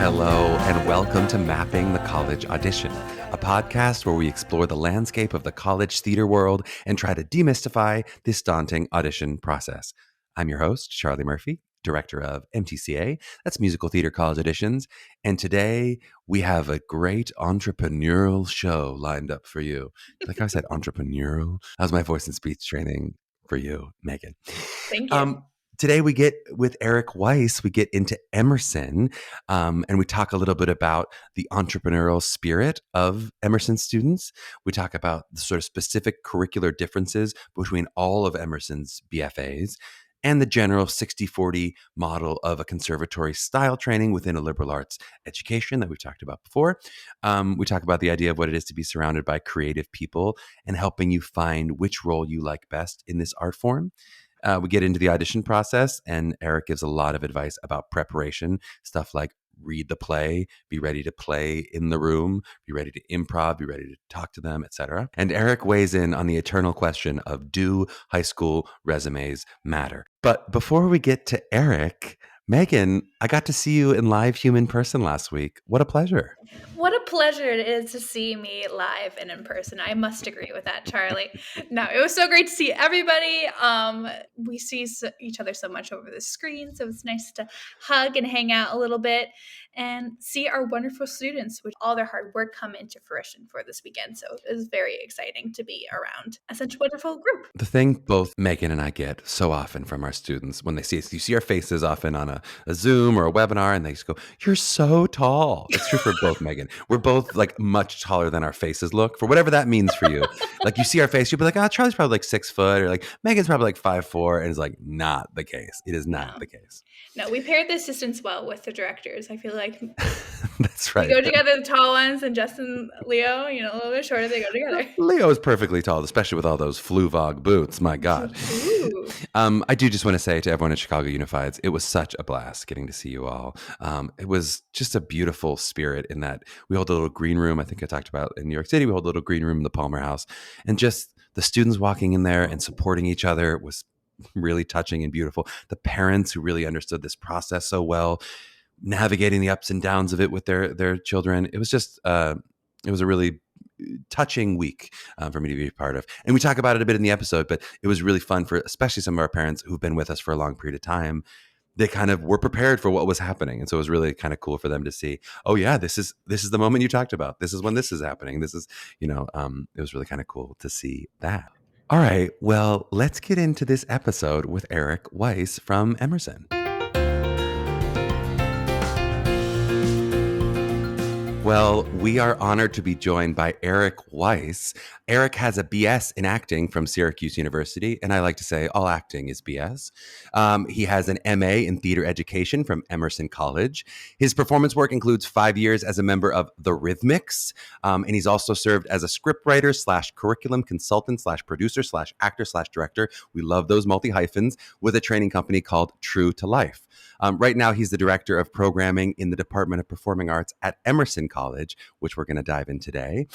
Hello, and welcome to Mapping the College Audition, a podcast where we explore the landscape of the college theater world and try to demystify this daunting audition process. I'm your host, Charlie Murphy, director of MTCA, that's Musical Theater College Auditions, and today we have a great entrepreneurial show lined up for you. Like I said, entrepreneurial. That was my voice and speech training for you, Meghan. Thank you. Today we get with Eric Weiss, we get into Emerson, and we talk a little bit about the entrepreneurial spirit of Emerson students. We talk about the sort of specific curricular differences between all of Emerson's BFAs and the general 60-40 model of a conservatory style training within a liberal arts education that we've talked about before. We talk about the idea of what it is to be surrounded by creative people and helping you find which role you like best in this art form. We get into the audition process, and Eric gives a lot of advice about preparation, stuff like read the play, be ready to play in the room, be ready to improv, be ready to talk to them, etc. And Eric weighs in on the eternal question of, do high school resumes matter? But before we get to Eric, Meghan, I got to see you in live human person last week. What a pleasure. What a pleasure it is to see me live and in person. I must agree with that, Charlie. No, it was so great to see everybody. We see each other so much over the screen, so it's nice to hug and hang out a little bit and see our wonderful students, with all their hard work come into fruition for this weekend. So it was very exciting to be around such a wonderful group. The thing both Meghan and I get so often from our students when they see us, you see our faces often on a Zoom or a webinar, and they just go, "You're so tall." It's true for both, Meghan. We're both like much taller than our faces look, for whatever that means for you. Like you see our face, you'll be like, "Oh, Charlie's probably like 6 foot," or like Megan's probably like 5'4," and it's like not the case. It is not the case. No, we paired the assistants well with the directors. I feel like that's right. We go together, the tall ones, and Justin, Leo, a little bit shorter, they go together. Leo is perfectly tall, especially with all those Fluvog boots. My God. I do just want to say to everyone at Chicago Unifieds, it was such a blast getting to see you all. It was just a beautiful spirit in that we hold a little green room. I think I talked about in New York City, we hold a little green room in the Palmer House, and just the students walking in there and supporting each other was really touching and beautiful. The parents who really understood this process so well, navigating the ups and downs of it with their children. It was just, it was a really touching week for me to be a part of. And we talk about it a bit in the episode, but it was really fun for especially some of our parents who've been with us for a long period of time. They kind of were prepared for what was happening. And so it was really kind of cool for them to see, oh yeah, this is the moment you talked about. This is when this is happening. This is, it was really kind of cool to see that. All right, well, let's get into this episode with Eric Weiss from Emerson. Well, we are honored to be joined by Eric Weiss. Eric has a BS in acting from Syracuse University, and I like to say all acting is BS. He has an MA in theater education from Emerson College. His performance work includes 5 years as a member of the Rhythmics, and he's also served as a scriptwriter / curriculum consultant / producer / actor / director. We love those multi-hyphens, with a training company called True to Life. Right now, he's the director of programming in the Department of Performing Arts at Emerson College, which we're going to dive in today.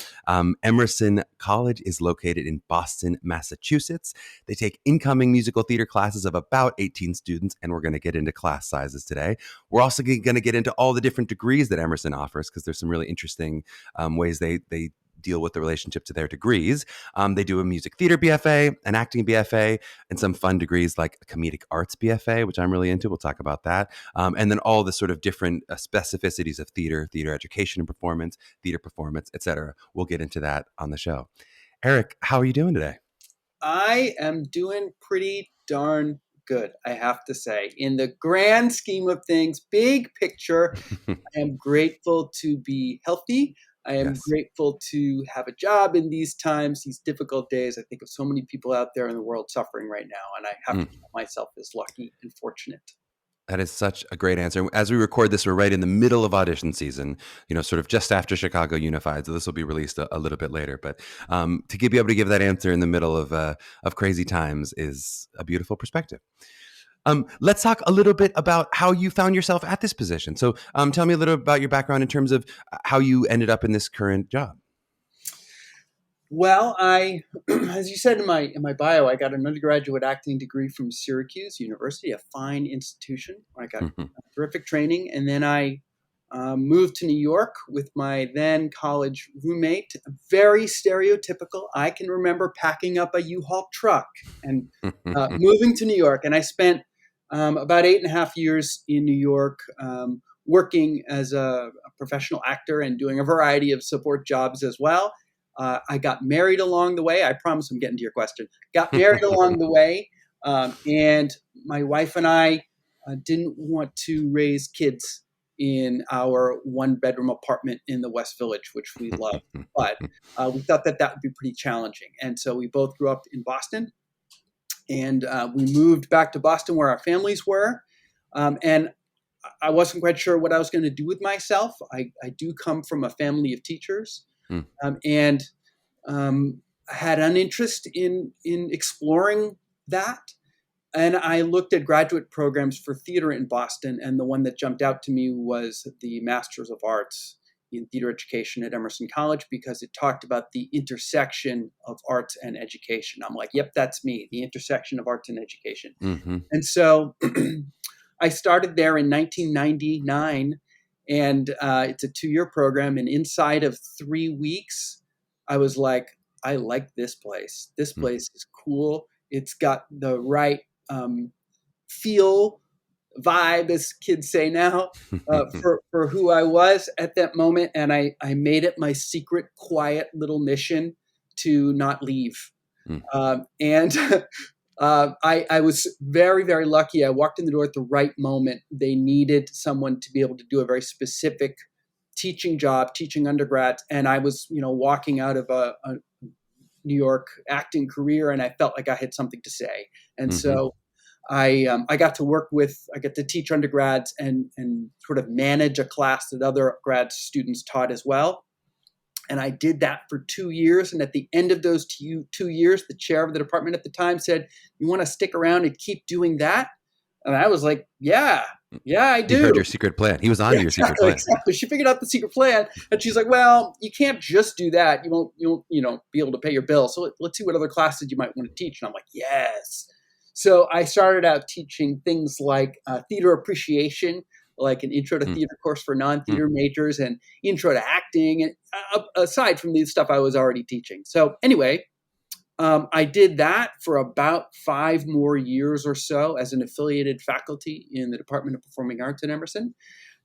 Emerson College is located in Boston, Massachusetts. They take incoming musical theater classes of about 18 students, and we're going to get into class sizes today. We're also going to get into all the different degrees that Emerson offers, because there's some really interesting ways they deal with the relationship to their degrees. They do a music theater BFA, an acting BFA, and some fun degrees like a comedic arts BFA, which I'm really into. We'll talk about that. And then all the sort of different specificities of theater education and performance, etc. We'll get into that on the show. Eric, how are you doing today? I am doing pretty darn good, I have to say. In the grand scheme of things, big picture, I am grateful to be healthy. I am grateful to have a job in these times, these difficult days. I think of so many people out there in the world suffering right now, and I have to count myself as lucky and fortunate. That is such a great answer. As we record this, we're right in the middle of audition season, sort of just after Chicago Unified. So this will be released a little bit later. But to be able to give that answer in the middle of crazy times is a beautiful perspective. Let's talk a little bit about how you found yourself at this position. So tell me a little about your background in terms of how you ended up in this current job. Well, as you said in my bio, I got an undergraduate acting degree from Syracuse University, a fine institution. I got terrific training, and then I moved to New York with my then college roommate. Very stereotypical. I can remember packing up a U-Haul truck and moving to New York, and I spent about 8.5 years in New York. Working as a professional actor and doing a variety of support jobs as well. I got married along the way. I promise I'm getting to your question. Got married along the way. And my wife and I didn't want to raise kids in our one-bedroom apartment in the West Village, which we loved. But we thought that would be pretty challenging. And so we both grew up in Boston. And we moved back to Boston where our families were. And I wasn't quite sure what I was going to do with myself. I do come from a family of teachers. And had an interest in exploring that. And I looked at graduate programs for theater in Boston, and the one that jumped out to me was the Masters of Arts in Theater Education at Emerson College, because it talked about the intersection of arts and education. I'm like, yep, that's me, the intersection of arts and education. And so I started there in 1999, and it's a 2-year program. And inside of 3 weeks, I was like, I like this place. This place is cool. It's got the right feel, vibe, as kids say now, for who I was at that moment. And I made it my secret, quiet little mission to not leave. And I was very, very lucky. I walked in the door at the right moment. They needed someone to be able to do a very specific teaching job, teaching undergrads. And I was, walking out of a New York acting career, and I felt like I had something to say. And so I got to teach undergrads and sort of manage a class that other grad students taught as well. And I did that for 2 years. And at the end of those 2 years, the chair of the department at the time said, "You want to stick around and keep doing that?" And I was like, yeah, I do. He heard your secret plan. He was on to your secret plan. Exactly. She figured out the secret plan. And she's like, well, you can't just do that. You won't be able to pay your bills. So let's see what other classes you might want to teach. And I'm like, yes. So I started out teaching things like theater appreciation, like an intro to theater course for non-theater majors, and intro to acting, and aside from the stuff I was already teaching. So anyway, I did that for about 5 more years or so as an affiliated faculty in the Department of Performing Arts at Emerson.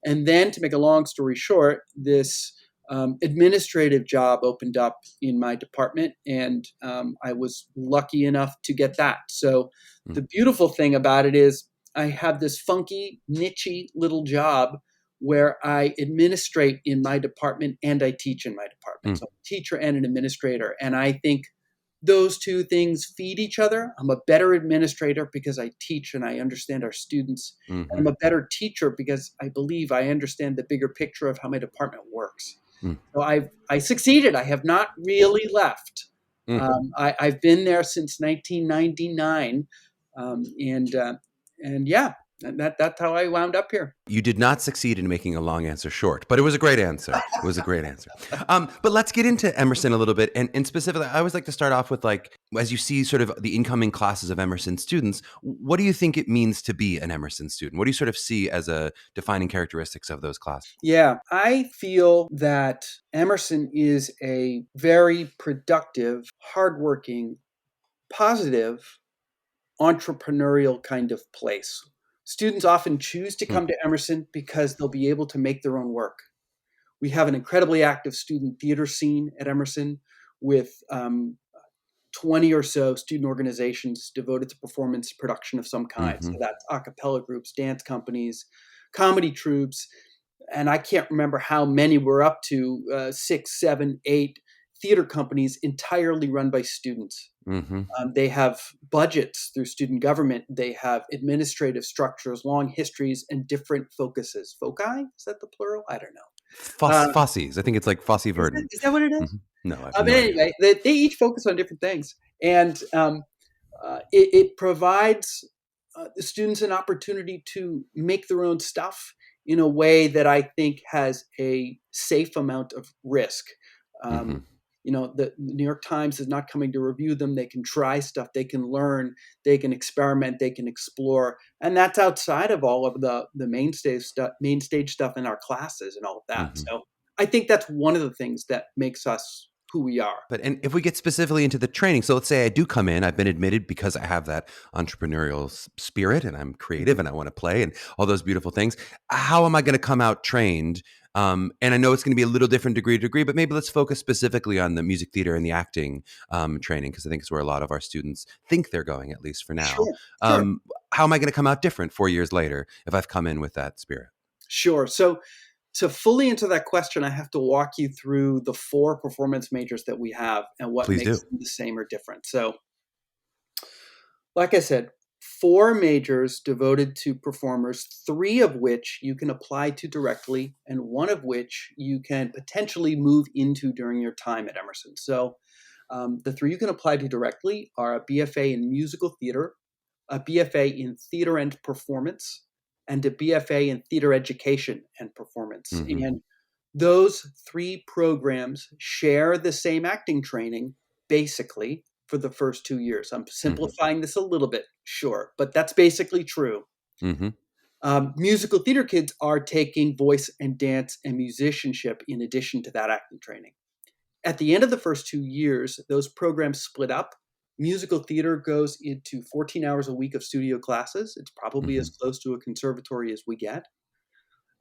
And then, to make a long story short, this administrative job opened up in my department, and I was lucky enough to get that. So the beautiful thing about it is I have this funky, niche-y little job where I administrate in my department and I teach in my department. So I'm a teacher and an administrator. And I think those two things feed each other. I'm a better administrator because I teach and I understand our students. And I'm a better teacher because I believe I understand the bigger picture of how my department works. So I succeeded. I have not really left. I've been there since 1999. And yeah, that's how I wound up here. You did not succeed in making a long answer short, but it was a great answer. It was a great answer. But let's get into Emerson a little bit. And specifically, I always like to start off with, like, as you see sort of the incoming classes of Emerson students, what do you think it means to be an Emerson student? What do you sort of see as a defining characteristics of those classes? Yeah, I feel that Emerson is a very productive, hardworking, positive, entrepreneurial kind of place. Students often choose to come to Emerson because they'll be able to make their own work. We have an incredibly active student theater scene at Emerson with 20 or so student organizations devoted to performance production of some kind. So that's a cappella groups, dance companies, comedy troupes. And I can't remember how many we're up to, 6, 7, 8 theater companies entirely run by students. They have budgets through student government. They have administrative structures, long histories, and different focuses. Foci? Is that the plural? I don't know. Fosse's. I think it's like Fosse Verdon. Is that what it is? No. But anyway, they each focus on different things. And it provides the students an opportunity to make their own stuff in a way that I think has a safe amount of risk. The New York Times is not coming to review them. They can try stuff, they can learn, they can experiment, they can explore. And that's outside of all of the main stage stuff in our classes and all of that. Mm-hmm. So I think that's one of the things that makes us who we are. And if we get specifically into the training, so let's say I do come in, I've been admitted because I have that entrepreneurial spirit and I'm creative and I want to play and all those beautiful things. How am I going to come out trained? And I know it's going to be a little different degree to degree, but maybe let's focus specifically on the music theater and the acting training, because I think it's where a lot of our students think they're going, at least for now. Sure, sure. How am I going to come out different 4 years later if I've come in with that spirit? Sure. So to fully answer that question, I have to walk you through the 4 performance majors that we have and what Please makes do. them the same or different. So, like I said, 4 majors devoted to performers, 3 of which you can apply to directly, and 1 of which you can potentially move into during your time at Emerson. So, the 3 you can apply to directly are a BFA in musical theater, a BFA in theater and performance, and a BFA in theater education and performance. Mm-hmm. And those 3 programs share the same acting training, basically, for the first 2 years. I'm simplifying this a little bit, sure, but that's basically true. Mm-hmm. Musical theater kids are taking voice and dance and musicianship in addition to that acting training. At the end of the first 2 years, those programs split up. Musical theater goes into 14 hours a week of studio classes. It's probably as close to a conservatory as we get.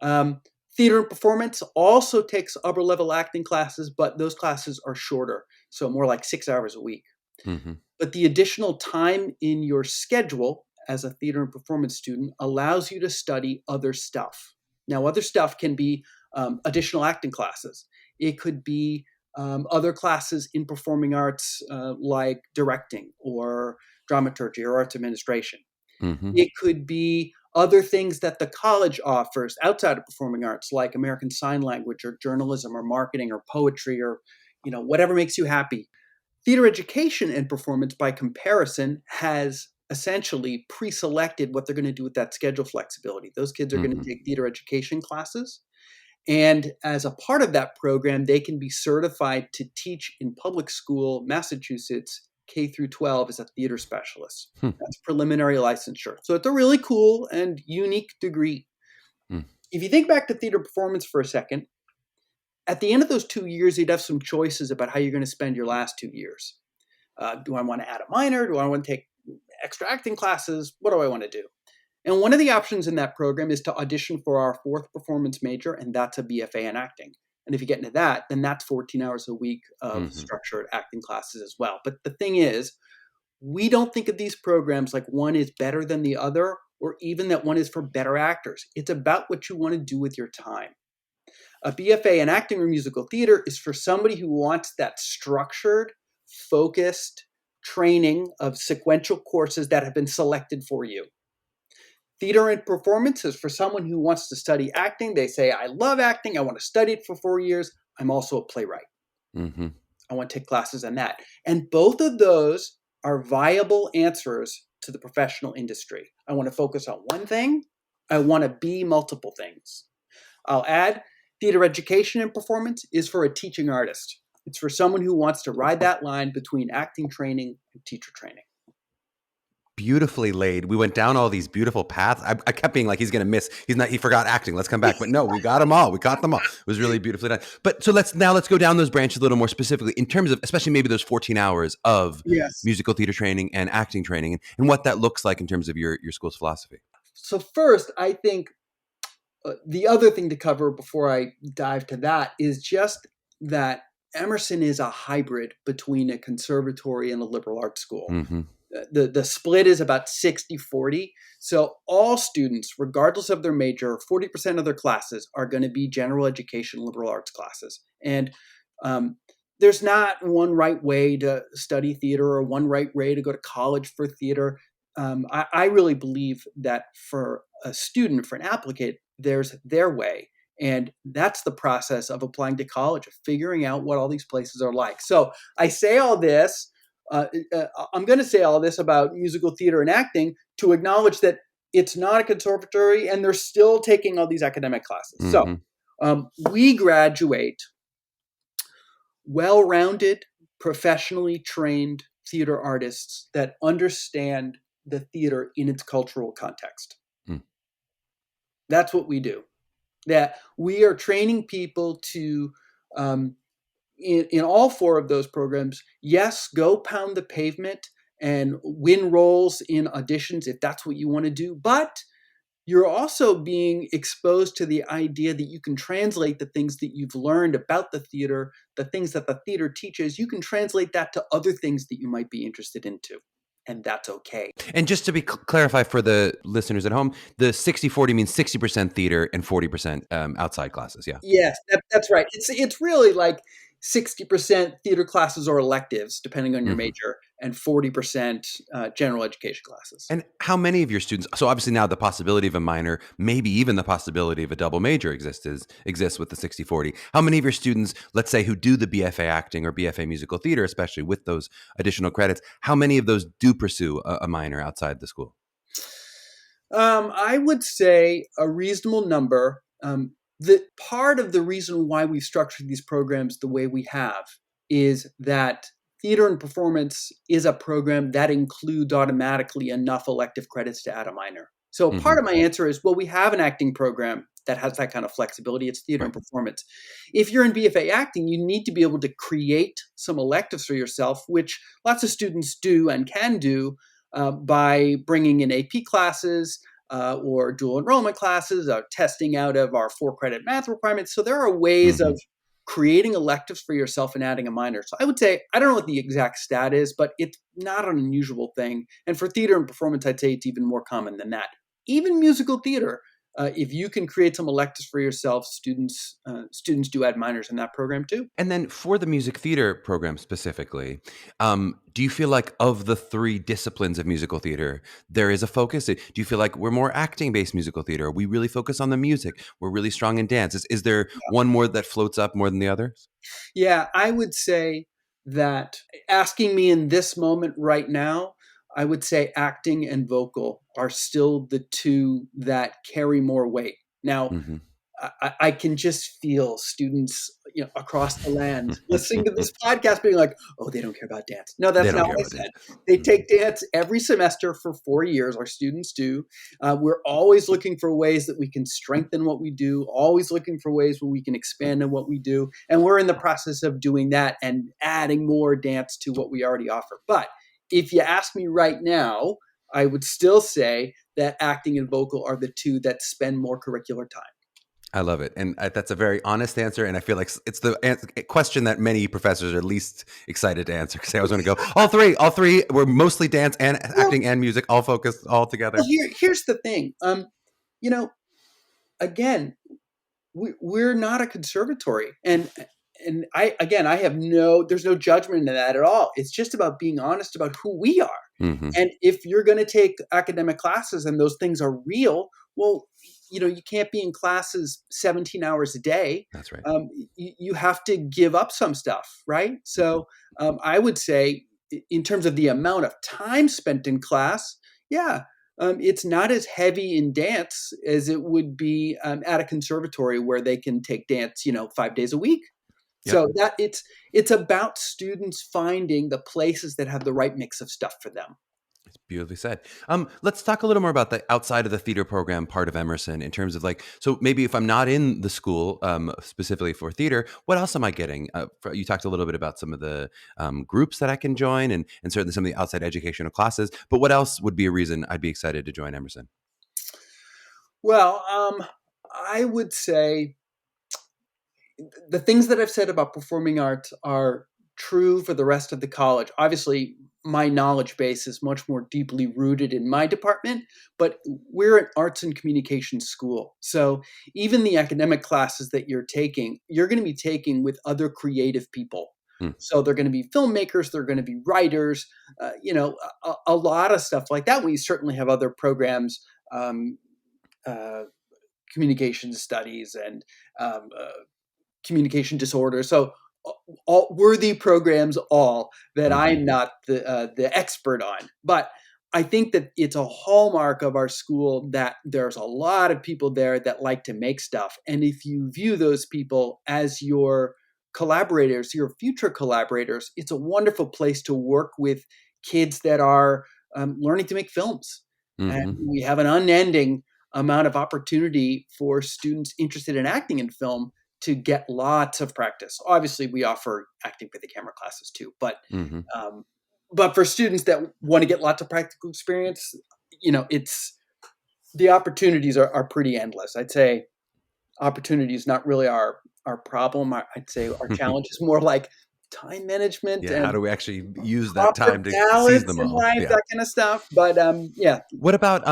Theater and performance also takes upper level acting classes, but those classes are shorter, so more like 6 hours a week. Mm-hmm. But the additional time in your schedule as a theater and performance student allows you to study other stuff. Now, other stuff can be additional acting classes. It could be other classes in performing arts like directing or dramaturgy or arts administration. Mm-hmm. It could be other things that the college offers outside of performing arts, like American Sign Language or journalism or marketing or poetry or whatever makes you happy. Theater education and performance, by comparison, has essentially pre-selected what they're going to do with that schedule flexibility. Those kids are going to take theater education classes. And as a part of that program, they can be certified to teach in public school, Massachusetts, K through 12 as a theater specialist. That's preliminary licensure. So it's a really cool and unique degree. If you think back to theater performance for a second, at the end of those 2 years, you'd have some choices about how you're going to spend your last 2 years. Do I want to add a minor? Do I want to take extra acting classes? What do I want to do? And one of the options in that program is to audition for our 4th performance major, and that's a BFA in acting. And if you get into that, then that's 14 hours a week of structured acting classes as well. But the thing is, we don't think of these programs like one is better than the other, or even that one is for better actors. It's about what you want to do with your time. A BFA in acting or musical theater is for somebody who wants that structured, focused training of sequential courses that have been selected for you. Theater and performance is for someone who wants to study acting. They say, I love acting. I want to study it for 4 years. I'm also a playwright. I want to take classes on that. And both of those are viable answers to the professional industry. I want to focus on one thing. I want to be multiple things. I'll add, theater education and performance is for a teaching artist. It's for someone who wants to ride that line between acting training and teacher training. Beautifully laid. We went down all these beautiful paths. I kept being like, he's going to miss. He forgot acting. Let's come back. But no, we got them all. We got them all. It was really beautifully done. But so let's go down those branches a little more specifically in terms of, especially maybe those 14 hours of musical theater training and acting training and what that looks like in terms of your school's philosophy. So first, I think the other thing to cover before I dive to that is just that Emerson is a hybrid between a conservatory and a liberal arts school. The split is about 60-40. So all students, regardless of their major, 40% of their classes are going to be general education, liberal arts classes. And there's not one right way to study theater or one right way to go to college for theater. I really believe that for a student, for an applicant, there's their way. And that's the process of applying to college, of figuring out what all these places are like. So I say all this. I'm going to say all this about musical theater and acting to acknowledge that it's not a conservatory and they're still taking all these academic classes. So we graduate well-rounded, professionally trained theater artists that understand the theater in its cultural context. Mm. That's what we do. That we are training people to, in all four of those programs, yes, go pound the pavement and win roles in auditions if that's what you want to do, but you're also being exposed to the idea that you can translate the things that you've learned about the theater, the things that the theater teaches, you can translate that to other things that you might be interested in too. And that's okay. And just to be clarify for the listeners at home, the 60-40 means 60% theater and 40% outside classes. Yeah. Yes, that's right. It's really like 60% theater classes or electives, depending on your major, and 40% general education classes. And how many of your students? So obviously now the possibility of a minor, maybe even the possibility of a double major exists with the 60-40. How many of your students, let's say, who do the BFA acting or BFA musical theater, especially with those additional credits, how many of those do pursue a minor outside the school? I would say a reasonable number. The part of the reason why we've structured these programs the way we have is that theater and performance is a program that includes automatically enough elective credits to add a minor. So part of my answer is, well, we have an acting program that has that kind of flexibility. It's theater and performance. If you're in BFA acting, you need to be able to create some electives for yourself, which lots of students do and can do by bringing in AP classes, or dual enrollment classes, testing out of our 4-credit math requirements. So there are ways of creating electives for yourself and adding a minor. So I would say, I don't know what the exact stat is, but it's not an unusual thing. And for theater and performance, I'd say it's even more common than that. Even musical theater, if you can create some electives for yourself, students do add minors in that program too. And then for the music theater program specifically, do you feel like of the 3 disciplines of musical theater, there is a focus? Do you feel like we're more acting-based musical theater? We really focus on the music. We're really strong in dance. Is there one more that floats up more than the others? Yeah, I would say that asking me in this moment right now, I would say acting and vocal are still the 2 that carry more weight. Now, I can just feel students, across the land listening to this podcast being like, oh, they don't care about dance. No, that's not what I said. They take dance every semester for 4 years. Our students do. We're always looking for ways that we can strengthen what we do, always looking for ways where we can expand on what we do. And we're in the process of doing that and adding more dance to what we already offer. But if you ask me right now, I would still say that acting and vocal are the 2 that spend more curricular time. I love it. And that's a very honest answer. And I feel like it's the question that many professors are least excited to answer. Because I was going to go, all three were mostly dance and acting and music, all focused, all together. Well, here's the thing. Again, we're not a conservatory. And I have there's no judgment in that at all. It's just about being honest about who we are. And if you're going to take academic classes and those things are real, well, you can't be in classes 17 hours a day. That's right. You have to give up some stuff, right? So I would say in terms of the amount of time spent in class, it's not as heavy in dance as it would be at a conservatory where they can take dance, 5 days a week. Yep. So that it's about students finding the places that have the right mix of stuff for them. It's beautifully said. Let's talk a little more about the outside of the theater program part of Emerson in terms of so maybe if I'm not in the school specifically for theater, what else am I getting? You talked a little bit about some of the groups that I can join and certainly some of the outside educational classes, but what else would be a reason I'd be excited to join Emerson? Well, I would say the things that I've said about performing arts are true for the rest of the college. Obviously, my knowledge base is much more deeply rooted in my department, but we're an arts and communications school. So even the academic classes that you're going to be taking with other creative people. So they're going to be filmmakers, they're going to be writers, a lot of stuff like that. We certainly have other programs, communication studies and communication disorders. So all worthy programs, all that I'm not the expert on. But I think that it's a hallmark of our school that there's a lot of people there that like to make stuff. And if you view those people as your collaborators, your future collaborators, it's a wonderful place to work with kids that are learning to make films. And we have an unending amount of opportunity for students interested in acting in film to get lots of practice. Obviously, we offer acting for the camera classes too, but for students that want to get lots of practical experience, it's the opportunities are pretty endless. I'd say opportunity is not really our problem. I'd say our challenge is more like time management Yeah, and how do we actually use that proper time to seize balance them in all? life, Yeah. that kind of stuff. But yeah. What about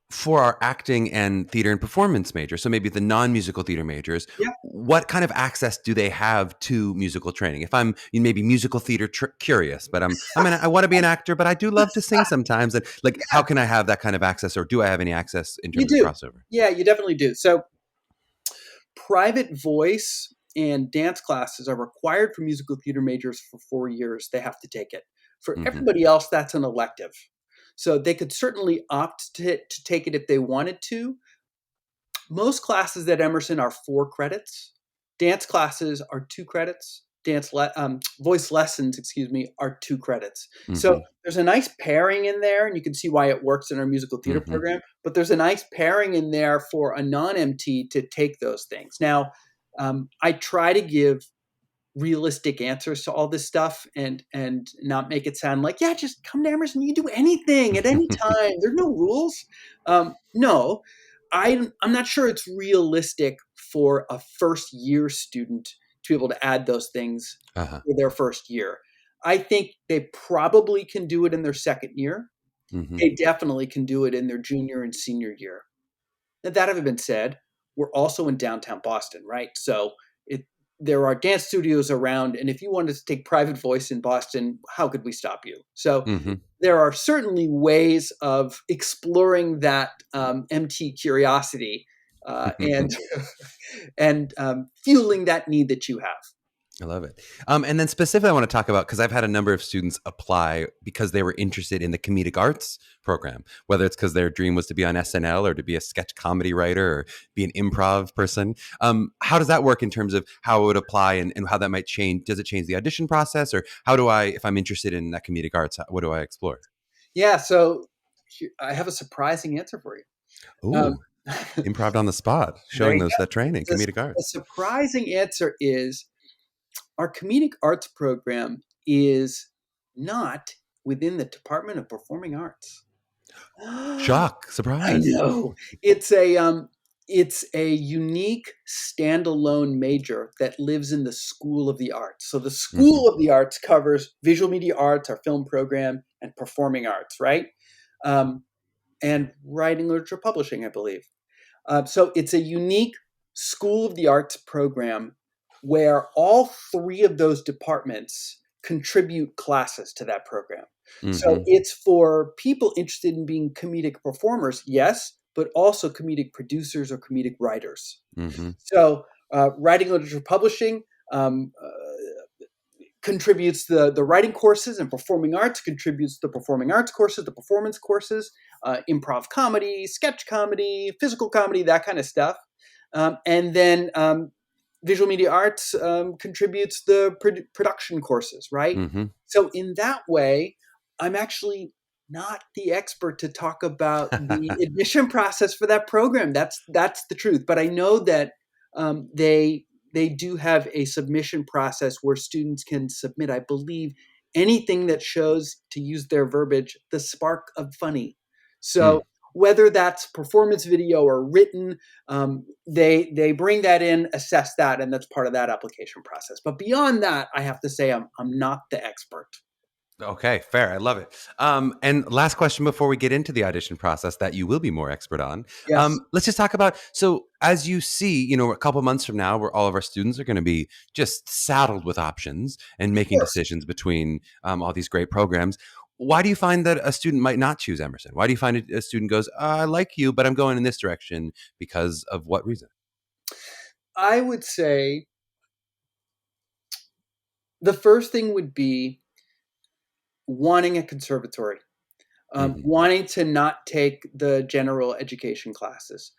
for our acting and theater and performance majors? So maybe the non-musical theater majors. Yeah. What kind of access do they have to musical training? If I'm maybe musical theater curious, but I want to be an actor, but I do love to sing sometimes. And like, how can I have that kind of access, or do I have any access in You terms of do. crossover? Yeah, you definitely do. So private voice and dance classes are required for musical theater majors for 4 years. They have to take it. For everybody else, that's an elective. So they could certainly opt to take it if they wanted to. Most classes at Emerson are 4 credits. Dance classes are 2 credits. Voice lessons, are 2 credits. So there's a nice pairing in there, and you can see why it works in our musical theater program. But there's a nice pairing in there for a non-MT to take those things. Now, I try to give realistic answers to all this stuff and not make it sound like, yeah, just come to Emerson. You can do anything at any time. There's no rules. No, I'm not sure it's realistic for a first year student to be able to add those things for their first year. I think they probably can do it in their second year. They definitely can do it in their junior and senior year. Now, that having been said, we're also in downtown Boston, right? So there are dance studios around, and if you wanted to take private voice in Boston, how could we stop you? So there are certainly ways of exploring that MT curiosity and fueling that need that you have. I love it. And then specifically, I want to talk about, because I've had a number of students apply because they were interested in the comedic arts program, whether it's because their dream was to be on SNL or to be a sketch comedy writer or be an improv person. How does that work in terms of how it would apply and how that might change? Does it change the audition process, or how do I, if I'm interested in that comedic arts, what do I explore? Yeah, so I have a surprising answer for you. Ooh, improv on the spot, showing that training, comedic arts. The surprising answer is our comedic arts program is not within the Department of Performing Arts. Shock, surprise. I know. It's a unique standalone major that lives in the School of the Arts. So the School of the Arts covers visual media arts, our film program, and performing arts, right? And writing, literature, publishing, I believe. So it's a unique School of the Arts program where all 3 of those departments contribute classes to that program. So it's for people interested in being comedic performers, yes, but also comedic producers or comedic writers. So writing, literature, publishing contributes the writing courses, and performing arts contributes the performing arts courses, the performance courses, improv comedy, sketch comedy, physical comedy, that kind of stuff. And then visual media arts contributes the production courses, right? So in that way, I'm actually not the expert to talk about the admission process for that program. That's the truth. But I know that they do have a submission process where students can submit, I believe, anything that shows, to use their verbiage, the spark of funny. So whether that's performance video or written, they bring that in, assess that, and that's part of that application process. But beyond that, I have to say I'm not the expert. Okay, fair. I love it. And last question before we get into the audition process that you will be more expert on. Yes. Let's just talk about, so as you see, a couple months from now, where all of our students are going to be just saddled with options and making decisions between all these great programs. Why do you find that a student might not choose Emerson? Why do you find a student goes, I like you, but I'm going in this direction? Because of what reason? I would say the first thing would be wanting a conservatory, wanting to not take the general education classes.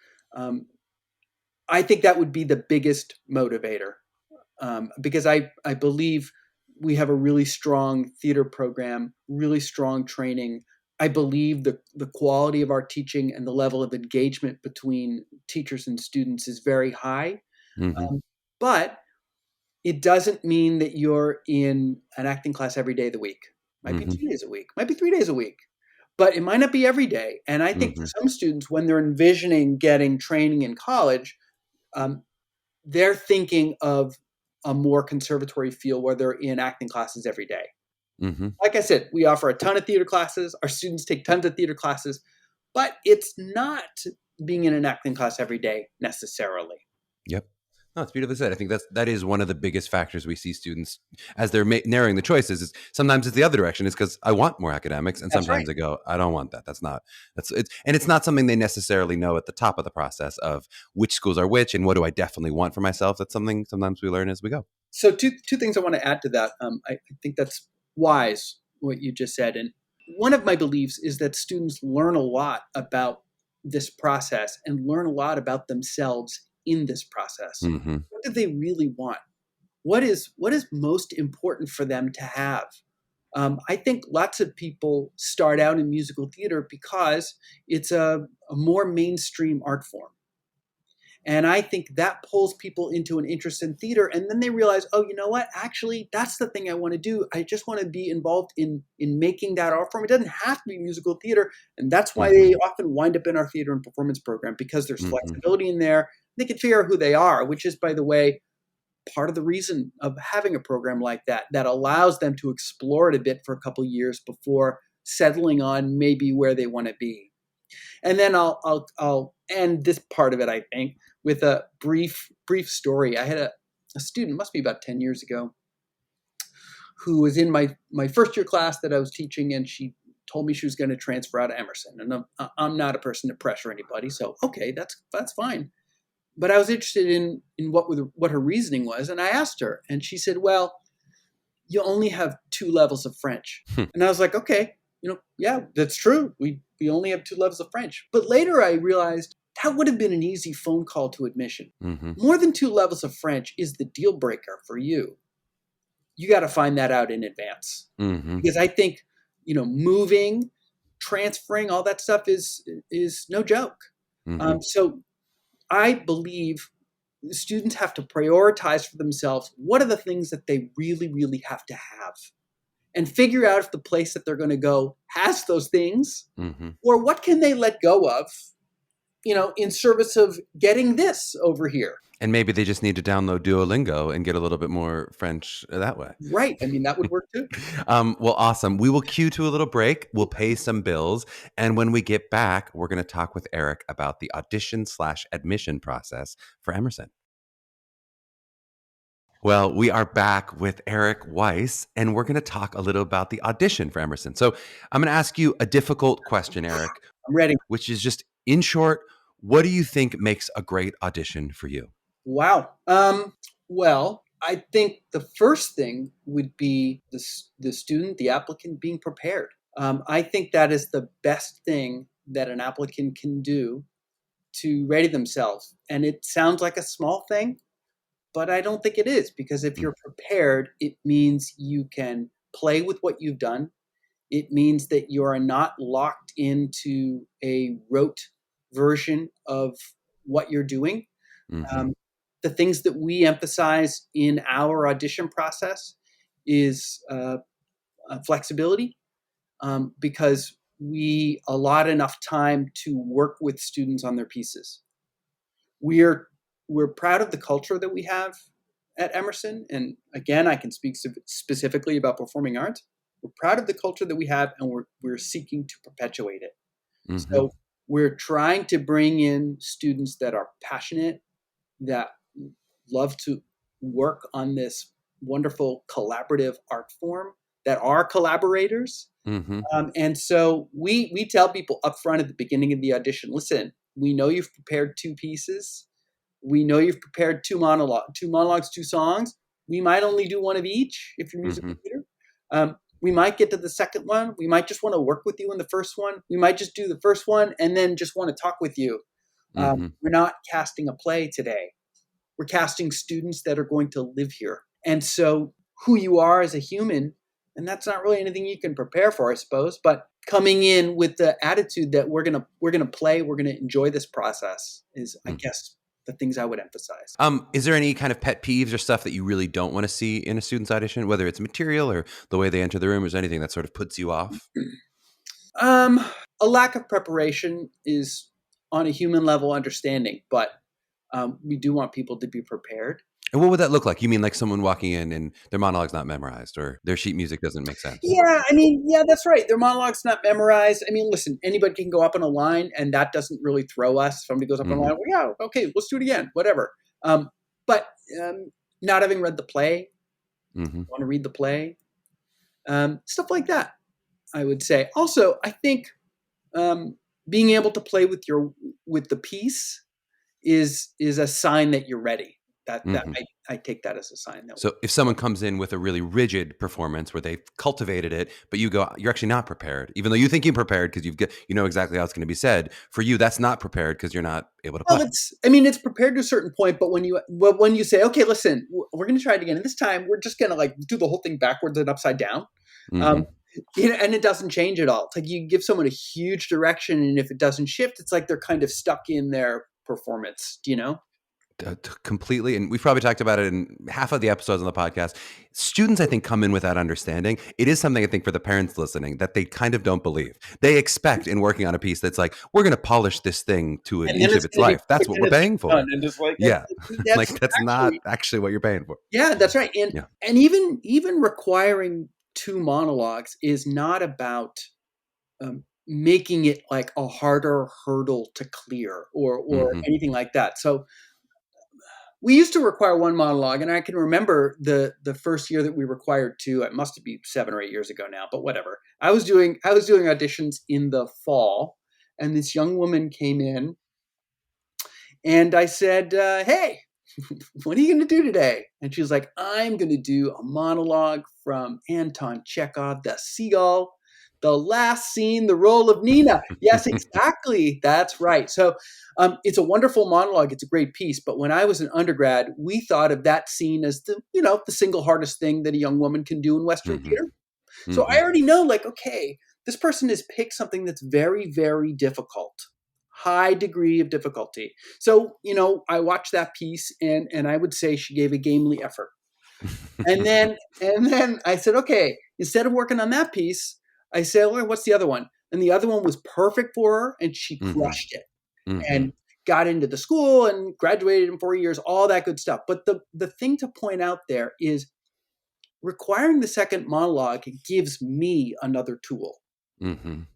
I think that would be the biggest motivator. because I believe we have a really strong theater program, really strong training. I believe the quality of our teaching and the level of engagement between teachers and students is very high. Mm-hmm. But it doesn't mean that you're in an acting class every day of the week. Might be Mm-hmm. 2 days a week, might be 3 days a week, but it might not be every day. And I think for Mm-hmm. some students, when they're envisioning getting training in college, um, they're thinking of a more conservatory feel where they're in acting classes every day. Mm-hmm. Like I said, we offer a ton of theater classes. Our students take tons of theater classes, but it's not being in an acting class every day necessarily. Yep. No, it's beautifully said. I think that is one of the biggest factors we see students as they're narrowing the choices. Is sometimes it's the other direction. It's because I want more academics, and That's right. sometimes they go, I don't want that. It's not something they necessarily know at the top of the process of which schools are which and what do I definitely want for myself. That's something sometimes we learn as we go. So two things I want to add to that. I think that's wise what you just said, and one of my beliefs is that students learn a lot about this process and learn a lot about themselves in this process. Mm-hmm. What do they really want? What is most important for them to have? I think lots of people start out in musical theater because it's a more mainstream art form. And I think that pulls people into an interest in theater. And then they realize, oh, you know what? Actually, that's the thing I want to do. I just want to be involved in making that art form. It doesn't have to be musical theater. And that's why they often wind up in our theater and performance program, because there's flexibility in there. They can figure out who they are, which is, by the way, part of the reason of having a program like that allows them to explore it a bit for a couple of years before settling on maybe where they want to be. And then I'll end this part of it, I think, with a brief story. I had a student, must be about 10 years ago, who was in my first year class that I was teaching, and she told me she was going to transfer out of Emerson. And I'm not a person to pressure anybody, so okay, that's fine. But I was interested in what her reasoning was, and I asked her, and she said, "Well, you only have 2 levels of French." And I was like, "Okay, yeah, that's true. We only have 2 levels of French." But later I realized that would have been an easy phone call to admission. Mm-hmm. More than 2 levels of French is the deal breaker for you. You got to find that out in advance. Mm-hmm. Because I think, moving, transferring, all that stuff is no joke. Mm-hmm. So I believe students have to prioritize for themselves what are the things that they really, really have to have, and figure out if the place that they're going to go has those things, or what can they let go of, in service of getting this over here. And maybe they just need to download Duolingo and get a little bit more French that way. Right. I mean, that would work too. Well, awesome. We will cue to a little break. We'll pay some bills. And when we get back, we're going to talk with Eric about the audition/admission process for Emerson. Well, we are back with Eric Weiss, and we're going to talk a little about the audition for Emerson. So I'm going to ask you a difficult question, Eric. I'm ready. Which is just, in short, what do you think makes a great audition for you? Wow. Well, I think the first thing would be the student, the applicant, being prepared. I think that is the best thing that an applicant can do to ready themselves. And it sounds like a small thing, but I don't think it is, because if you're prepared, it means you can play with what you've done. It means that you are not locked into a rote version of what you're doing. The things that we emphasize in our audition process is flexibility, because we allot enough time to work with students on their pieces. We're proud of the culture that we have at Emerson, and again, I can speak specifically about performing arts. We're proud of the culture that we have, and we're seeking to perpetuate it. So we're trying to bring in students that are passionate, that love to work on this wonderful collaborative art form, that are collaborators. And so we tell people up front at the beginning of the audition, listen, we know you've prepared 2 pieces. We know you've prepared 2 monologues, 2 songs. We might only do 1 of each if you're musical theater. We might get to the second one. We might just want to work with you in the first one. We might just do the first one and then just want to talk with you. We're not casting a play today. we're casting students that are going to live here. And so who you are as a human, and that's not really anything you can prepare for, I suppose, but coming in with the attitude that we're gonna play, we're gonna enjoy this process is, I guess, the things I would emphasize. Is there any kind of pet peeves or stuff that you really don't want to see in a student's audition, whether it's material or the way they enter the room, or is there anything that sort of puts you off? A lack of preparation is on a human level understanding, but we do want people to be prepared. And what would that look like? You mean like someone walking in and their monologue's not memorized or their sheet music doesn't make sense? Yeah, I mean, yeah, that's right. Their monologue's not memorized. I mean, listen, anybody can go up on a line, and that doesn't really throw us. Somebody goes up on a line, well, yeah, okay, let's do it again, whatever. But not having read the play, want to read the play, stuff like that, I would say. Also, I think being able to play with the piece is a sign that you're ready. That I take that as a sign. So if someone comes in with a really rigid performance where they've cultivated it, but you're actually not prepared, even though you think you're prepared because you know exactly how it's going to be said. For you, that's not prepared because you're not able to play. Well, it's prepared to a certain point, but when you say, okay, listen, we're going to try it again, and this time we're just going to like do the whole thing backwards and upside down, and it doesn't change at all. It's like you give someone a huge direction, and if it doesn't shift, it's like they're kind of stuck in their performance. Do you know? Completely. And we've probably talked about it in half of the episodes on the podcast. Students, I think, come in with that understanding. It is something I think for the parents listening that they kind of don't believe. They expect in working on a piece that's like, we're going to polish this thing to an inch of its life. That's what we're paying for. And just like, that's not actually what you're paying for. Yeah, that's right. And even requiring 2 monologues is not about making it like a harder hurdle to clear or anything like that. So we used to require 1 monologue, and I can remember the first year that we required 2. It must be 7 or 8 years ago now, but whatever. I was doing auditions in the fall, and this young woman came in, and I said, "Hey, what are you going to do today?" And she was like, "I'm going to do a monologue from Anton Chekhov, The Seagull. The last scene, the role of Nina." Yes, exactly. That's right. So it's a wonderful monologue. It's a great piece. But when I was an undergrad, we thought of that scene as the single hardest thing that a young woman can do in Western theater. So I already know, like, okay, this person has picked something that's very, very difficult, high degree of difficulty. So, I watched that piece and I would say she gave a gamely effort. And then I said, okay, instead of working on that piece, I said, well, what's the other one? And the other one was perfect for her, and she crushed it and got into the school and graduated in 4 years, all that good stuff. But the thing to point out there is requiring the second monologue gives me another tool.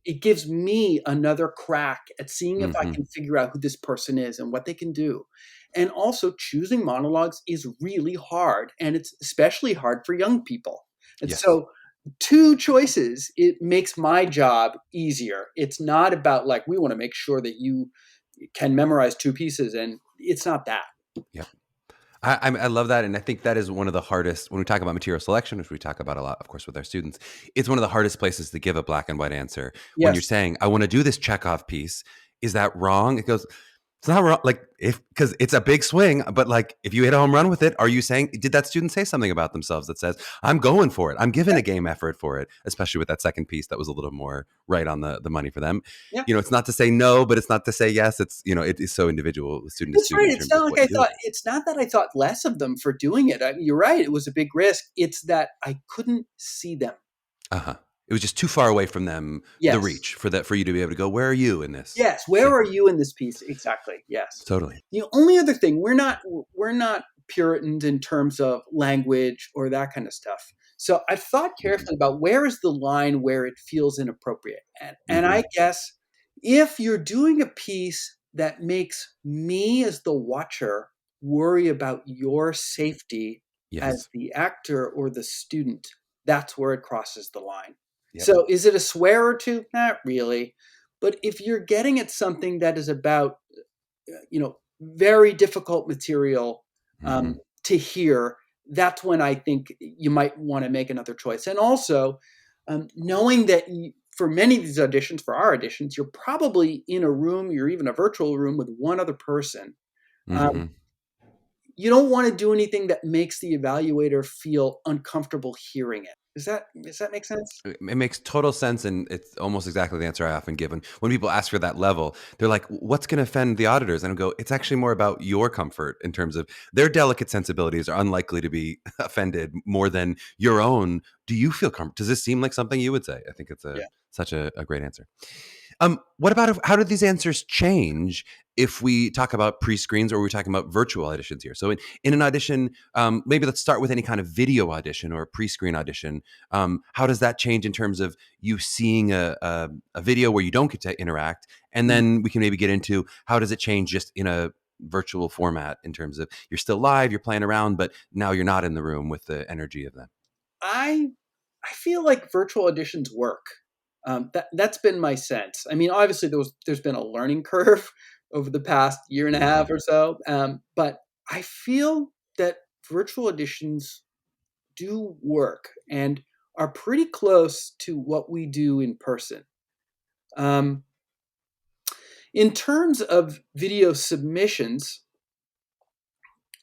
It gives me another crack at seeing if I can figure out who this person is and what they can do. And also choosing monologues is really hard, and it's especially hard for young people. And so 2 choices, it makes my job easier. It's not about like, we want to make sure that you can memorize 2 pieces, and it's not that. Yeah. I love that. And I think that is one of the hardest, when we talk about material selection, which we talk about a lot, of course, with our students, it's one of the hardest places to give a black and white answer. Yes. When you're saying, I want to do this Chekhov piece, is that wrong? It goes, it's not wrong. Like, because it's a big swing, but like, if you hit a home run with it, are you saying, did that student say something about themselves that says, I'm going for it, I'm giving a game effort for it, especially with that second piece that was a little more right on the money for them. Yeah. It's not to say no, but it's not to say yes. It's, it is so individual, student to student. Right. It's not like it's not that I thought less of them for doing it. I mean, you're right. It was a big risk. It's that I couldn't see them. It was just too far away from them, the reach for you to be able to go, where are you in this? Yes. Where are you in this piece? Exactly. Yes. Totally. The only other thing, we're not Puritans in terms of language or that kind of stuff. So I've thought carefully about where is the line where it feels inappropriate. And I guess if you're doing a piece that makes me as the watcher worry about your safety as the actor or the student, that's where it crosses the line. Yep. So is it a swear or 2? Not really. But if you're getting at something that is about, very difficult material to hear, that's when I think you might want to make another choice. And also knowing that for many of these auditions, for our auditions, you're probably in a room, you're even a virtual room with one other person. you don't want to do anything that makes the evaluator feel uncomfortable hearing it. Does that make sense? It makes total sense, and it's almost exactly the answer I often give. When people ask for that level, they're like, what's going to offend the auditors? And I go, it's actually more about your comfort in terms of their delicate sensibilities are unlikely to be offended more than your own. Do you feel comfortable? Does this seem like something you would say? I think it's Yeah. such a great answer. What about how do these answers change if we talk about pre-screens or we're talking about virtual auditions here? So in an audition, maybe let's start with any kind of video audition or a pre-screen audition. How does that change in terms of you seeing a video where you don't get to interact? And then we can maybe get into how does it change just in a virtual format in terms of you're still live, you're playing around, but now you're not in the room with the energy of them. I feel like virtual auditions work. That's been my sense. I mean, obviously there's been a learning curve over the past year and a half or so, but I feel that virtual auditions do work and are pretty close to what we do in person. In terms of video submissions,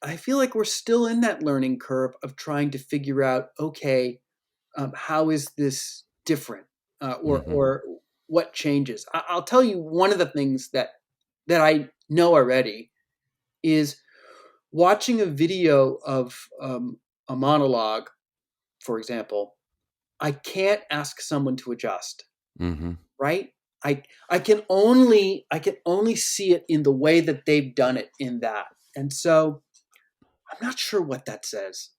I feel like we're still in that learning curve of trying to figure out, okay, how is this different, or what changes? I'll tell you one of the things that I know already is watching a video of a monologue, for example. I can't ask someone to adjust, right? I can only see it in the way that they've done it in that, and so I'm not sure what that says.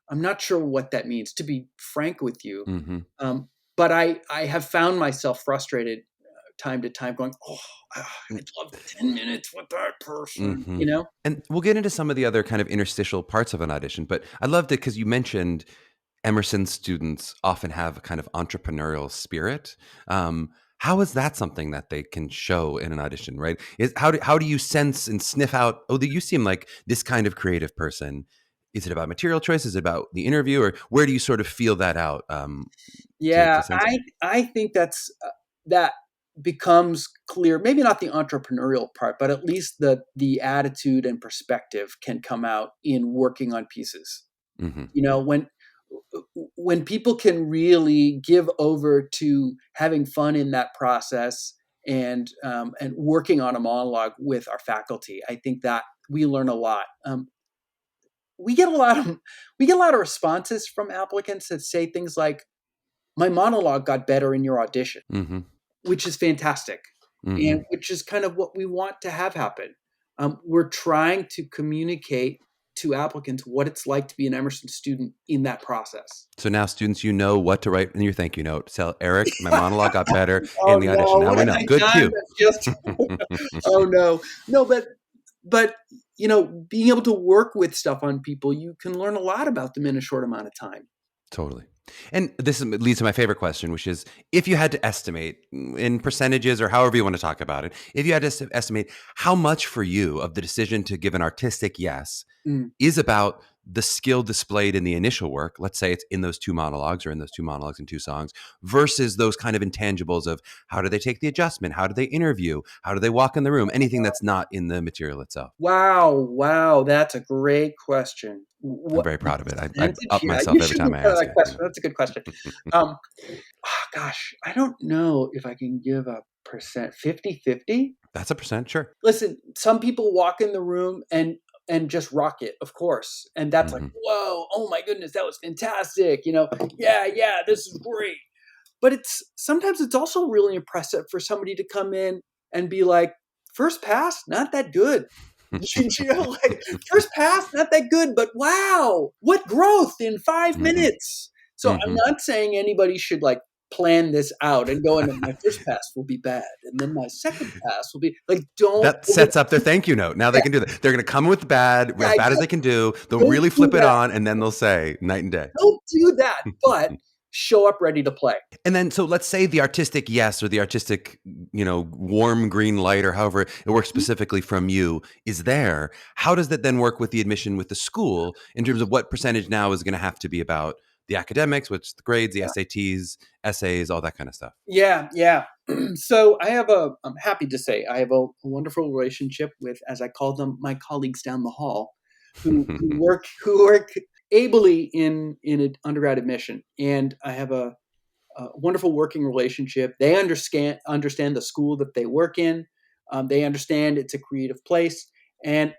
I'm not sure what that means, to be frank with you. But I have found myself frustrated time to time going, oh, I'd love 10 minutes with that person, you know? And we'll get into some of the other kind of interstitial parts of an audition, but I loved it because you mentioned Emerson students often have a kind of entrepreneurial spirit. How is that something that they can show in an audition, right? How do you sense and sniff out, oh, you seem like this kind of creative person? Is it about material choice? Is it about the interview? Or where do you sort of feel that out? Yeah, to sense it? I think that becomes clear. Maybe not the entrepreneurial part, but at least the attitude and perspective can come out in working on pieces. You know, when people can really give over to having fun in that process and working on a monologue with our faculty, I think that we learn a lot. We get a lot of responses from applicants that say things like, "My monologue got better in your audition," which is fantastic, and which is kind of what we want to have happen. We're trying to communicate to applicants what it's like to be an Emerson student in that process. So now students, you know what to write in your thank you note. Tell Eric, my monologue got better Oh in the audition. no, Now what we have know. I Good done? cue. That's just oh no, but you know, being able to work with stuff on people, you can learn a lot about them in a short amount of time. Totally. And this leads to my favorite question, which is if you had to estimate in percentages or however you want to talk about it, if you had to estimate how much for you of the decision to give an artistic yes is about the skill displayed in the initial work, let's say it's in those two monologues or in those two monologues and two songs, versus those kind of intangibles of how do they take the adjustment? How do they interview? How do they walk in the room? Anything that's not in the material itself. Wow, that's a great question. I'm What very proud of it. I percentage? up Yeah, myself you every should time look I at ask that it. question. That's a good question. Gosh, I don't know if I can give a percent. 50-50. That's a percent, sure. Listen, some people walk in the room and just rock it, of course. And that's like, whoa, oh my goodness, that was fantastic. You know, yeah, this is great. But sometimes it's also really impressive for somebody to come in and be like, first pass, not that good. You know, like first pass, not that good, but wow, what growth in 5 minutes. So I'm not saying anybody should like plan this out and go into my first pass will be bad. And then my second pass will be like, That sets up their thank you note. Now they can do that. They're going to come with bad, as bad as they can do. They'll don't really do flip it that. on, and then they'll say night and day. Don't do that, but show up ready to play. And then, so let's say the artistic yes or the artistic, warm green light or however it works specifically from you is there. How does that then work with the admission with the school in terms of what percentage now is going to have to be about the academics, which the grades, the SATs, essays, all that kind of stuff? Yeah. So I'm happy to say I have a wonderful relationship with, as I call them, my colleagues down the hall. who work ably in an undergrad admission, and I have a wonderful working relationship. They understand the school that they work in. They understand it's a creative place, and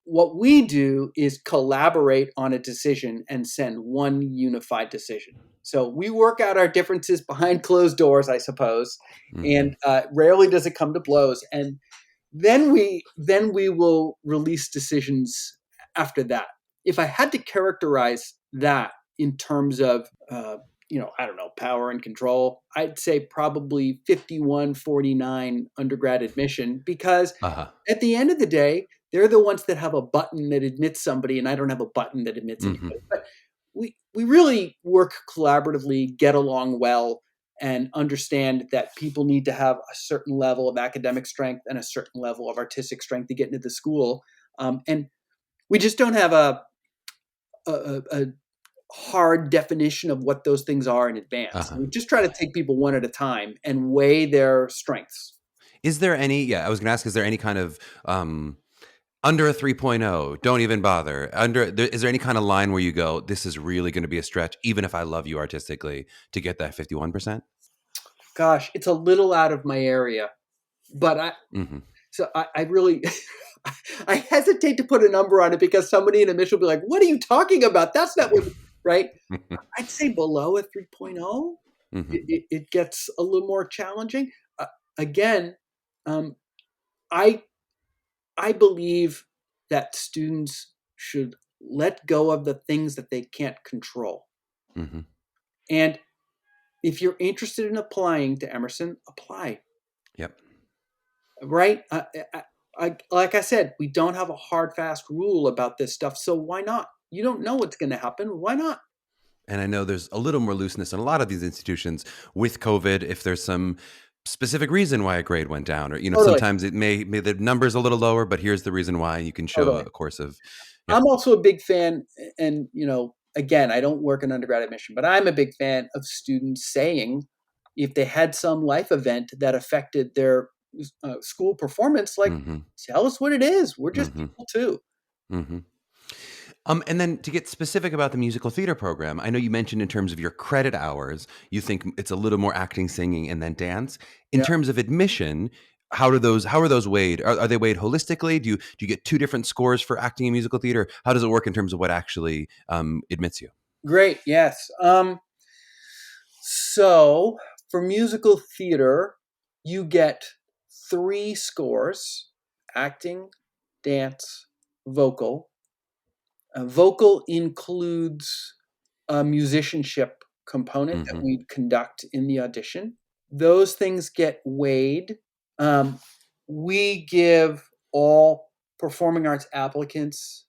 what we do is collaborate on a decision and send one unified decision. So we work out our differences behind closed doors, I suppose, and rarely does it come to blows. And then we will release decisions after that. If I had to characterize that in terms of I don't know, power and control, I'd say probably 51-49 undergrad admission, because at the end of the day, they're the ones that have a button that admits somebody, and I don't have a button that admits anybody. But we really work collaboratively, get along well, and understand that people need to have a certain level of academic strength and a certain level of artistic strength to get into the school. And we just don't have a hard definition of what those things are in advance. We just try to take people one at a time and weigh their strengths. Is there any, I was going to ask, is there any kind of, under a 3.0, don't even bother. Is there any kind of line where you go, this is really going to be a stretch, even if I love you artistically, to get that 51%? Gosh, it's a little out of my area, but I really, I hesitate to put a number on it, because somebody in admission will be like, what are you talking about? That's not what, right? I'd say below a 3.0, it gets a little more challenging. Again, I believe that students should let go of the things that they can't control. And if you're interested in applying to Emerson, apply. Yep. Right? Like I said, we don't have a hard, fast rule about this stuff. So why not? You don't know what's going to happen. Why not? And I know there's a little more looseness in a lot of these institutions with COVID. If there's some specific reason why a grade went down, or sometimes it may the number's a little lower, but here's the reason why. You can show a course of. I'm also a big fan, and again, I don't work in undergrad admission, but I'm a big fan of students saying, if they had some life event that affected their school performance, like, tell us what it is. We're just people too. And then to get specific about the musical theater program, I know you mentioned in terms of your credit hours, you think it's a little more acting, singing, and then dance. In terms of admission, how are those weighed? Are they weighed holistically? Do you get two different scores for acting and musical theater? How does it work in terms of what actually admits you? Great. Yes. So for musical theater, you get 3 scores: acting, dance, vocal. Vocal includes a musicianship component that we conduct in the audition. Those things get weighed. We give all performing arts applicants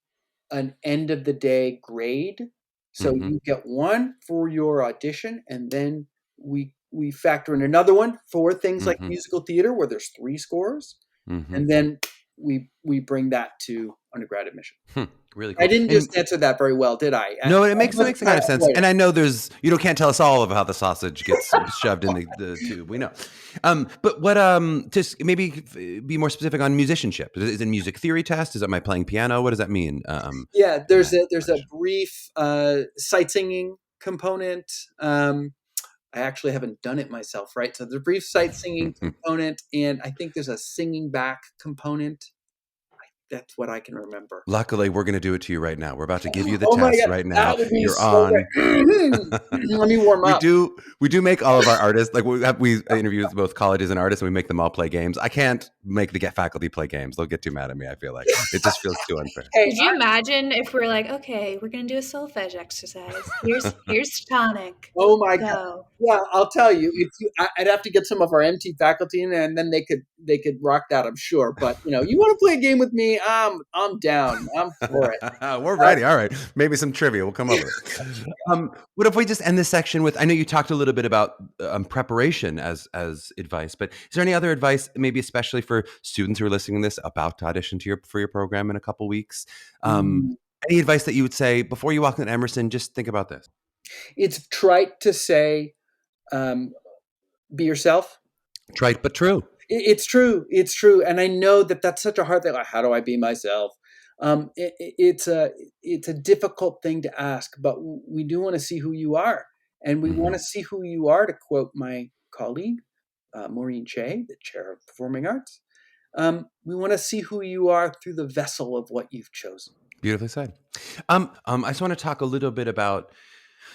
an end of the day grade. So you get 1 for your audition, and then we factor in another one for things like musical theater, where there's 3 scores. And then we bring that to undergrad admission. Really cool. I didn't just answer that very well, did I? No, it makes kind of sense. And I know can't tell us all of how the sausage gets shoved in the tube. We know. But what, just maybe be more specific on musicianship. Is it a music theory test? Is it my playing piano? What does that mean? Yeah, there's a brief sight singing component. I actually haven't done it myself, right? So there's a brief sight singing component, and I think there's a singing back component. That's what I can remember. Luckily, we're going to do it to you right now. We're about to give you the test right now. You're so on. Let me warm up. We do make all of our artists, like we interview with both colleges and artists, and we make them all play games. I can't make the faculty play games. They'll get too mad at me, I feel like. It just feels too unfair. Could you imagine if we're like, okay, we're going to do a solfege exercise. Here's tonic. Oh my God. Well, I'll tell you, I'd have to get some of our MT faculty in there, and then they could rock that, I'm sure. But you want to play a game with me? I'm down. I'm for it. We're ready. All right. Maybe some trivia. We'll come over. What if we just end this section with, I know you talked a little bit about preparation as advice, but is there any other advice, maybe especially for students who are listening to this, about to audition for your program in a couple weeks? Any advice that you would say before you walk into Emerson? Just think about this. It's trite to say, be yourself. Trite, but true. It's true. It's true. And I know that that's such a hard thing. Like, how do I be myself? It's a difficult thing to ask, but we do want to see who you are, and we want to see who you are. To quote my colleague Maureen Shea, the chair of performing arts, we want to see who you are through the vessel of what you've chosen. Beautifully said. I just want to talk a little bit about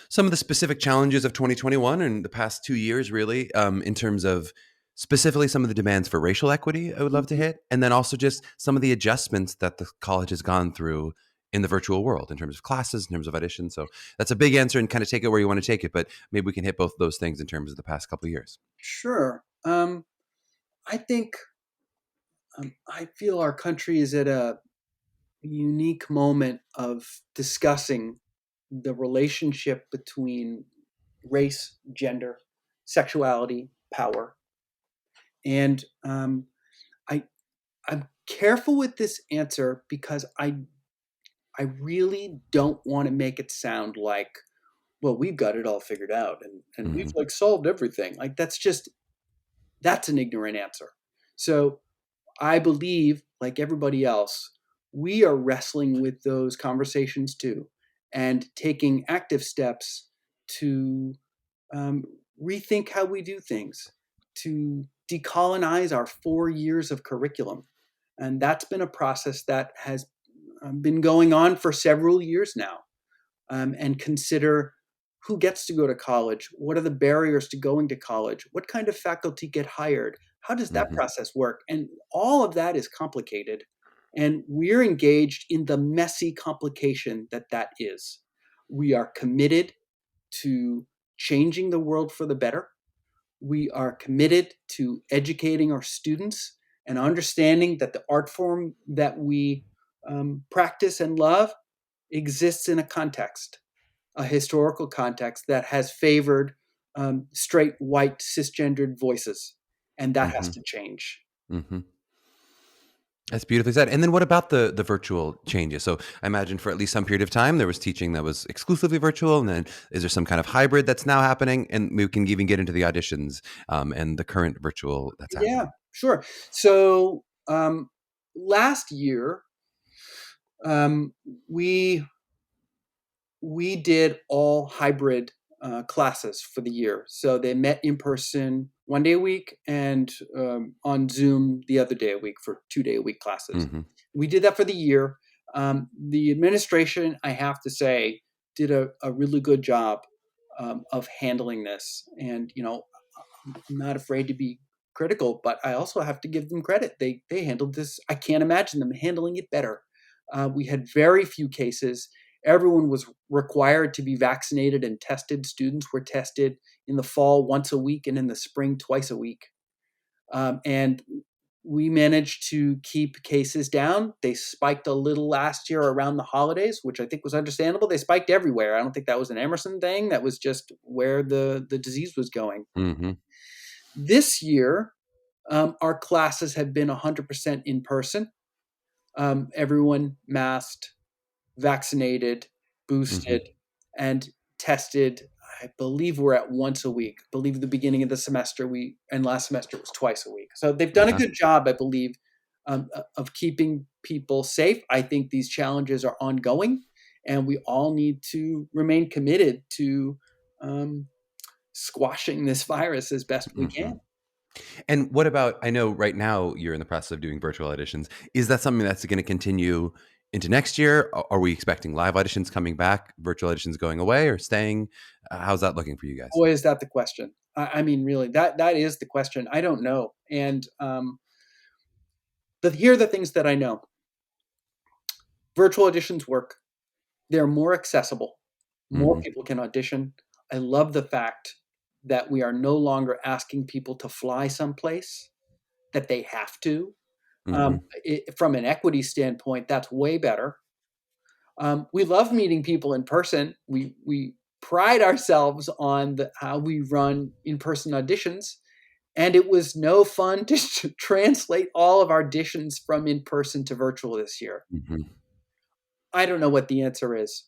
some of the specific challenges of 2021 and the past 2 years, really, in terms of specifically some of the demands for racial equity I would love to hit, and then also just some of the adjustments that the college has gone through in the virtual world in terms of classes, in terms of auditions. So that's a big answer and kind of take it where you want to take it, but maybe we can hit both of those things in terms of the past couple of years. Sure. I think I feel our country is at a unique moment of discussing the relationship between race, gender, sexuality, power. And I'm careful with this answer because I really don't want to make it sound like, well, we've got it all figured out and we've like solved everything. Like that's an ignorant answer. So I believe, like everybody else, we are wrestling with those conversations too, and taking active steps to rethink how we do things, to decolonize our 4 years of curriculum. And that's been a process that has been going on for several years now, and consider who gets to go to college, what are the barriers to going to college, what kind of faculty get hired, how does that process work? And all of that is complicated. And we're engaged in the messy complication that is. We are committed to changing the world for the better. We are committed to educating our students and understanding that the art form that we practice and love exists in a context, a historical context that has favored straight, white, cisgendered voices. And that has to change. That's beautifully said. And then what about the virtual changes? So I imagine for at least some period of time, there was teaching that was exclusively virtual. And then is there some kind of hybrid that's now happening? And we can even get into the auditions and the current virtual that's happening. Yeah, sure. So last year, we did all hybrid classes for the year. So they met in person 1 day a week and on Zoom the other day a week for 2-day-a-week classes. We did that for the year. The administration, I have to say, did a really good job of handling this. And, I'm not afraid to be critical, but I also have to give them credit. They handled this. I can't imagine them handling it better. We had very few cases. Everyone was required to be vaccinated and tested. Students were tested in the fall once a week and in the spring twice a week. And we managed to keep cases down. They spiked a little last year around the holidays, which I think was understandable. They spiked everywhere. I don't think that was an Emerson thing. That was just where the disease was going. This year, our classes have been 100% in person. Everyone masked, vaccinated, boosted, and tested. I believe we're at once a week. I believe the beginning of the semester and last semester it was twice a week. So they've done a good job, I believe, of keeping people safe. I think these challenges are ongoing, and we all need to remain committed to squashing this virus as best we can. And what about, I know right now you're in the process of doing virtual auditions. Is that something that's going to continue into next year? Are we expecting live auditions coming back, virtual auditions going away or staying? How's that looking for you guys? Boy, is that the question. I mean, really, that is the question. I don't know. And here are the things that I know. Virtual auditions work. They're more accessible. More people can audition. I love the fact that we are no longer asking people to fly someplace, that they have to. From an equity standpoint, that's way better. We love meeting people in person. We pride ourselves on how we run in-person auditions, and it was no fun to translate all of our auditions from in-person to virtual this year. I don't know what the answer is.